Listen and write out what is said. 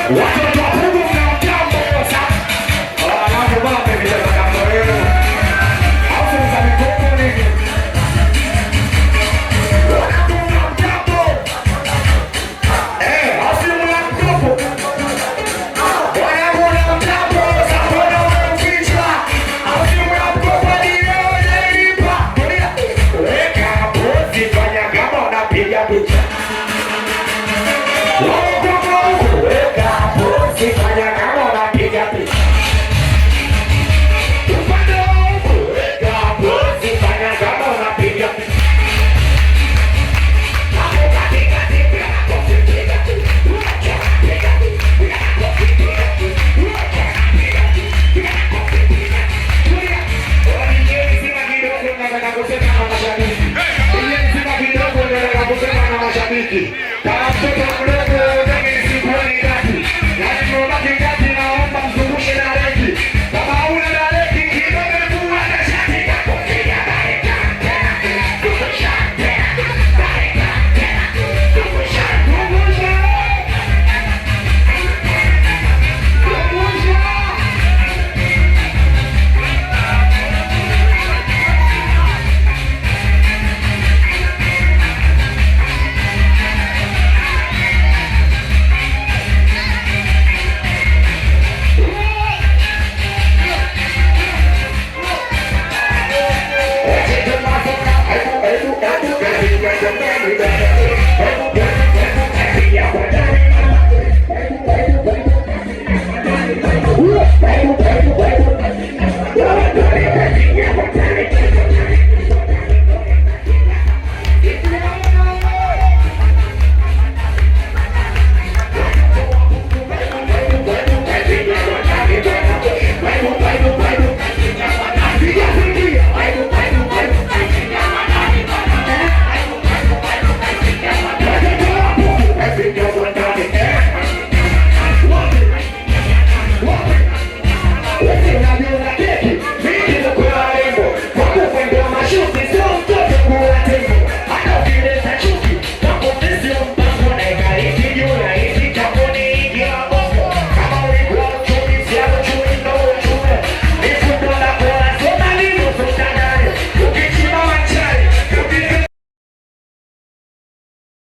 Watoto wa Mungu mnaojambo sasa. Alafu baba nimecheza jambo leo. Hapo za mikopo nini? Watoto mnaojambo. Hapo mnaojambo. Wanaona mnaojambo sasa wana umeficha. Hapo mnaojambo ndio nilipa. Weka pozi fanya kama unapiga picha. Fanya kama unapiga picha. Upande wangu weka pozi fanya kama unapiga picha. Hapo katika tipi anapopiga picha. Piga piga anapopiga piga. Wengine sima kidogo nataka kusema na mashabiki. Wengine sima kidogo nataka kusema na mashabiki. Kama mtoto mdogo ndio nisikuoni gati.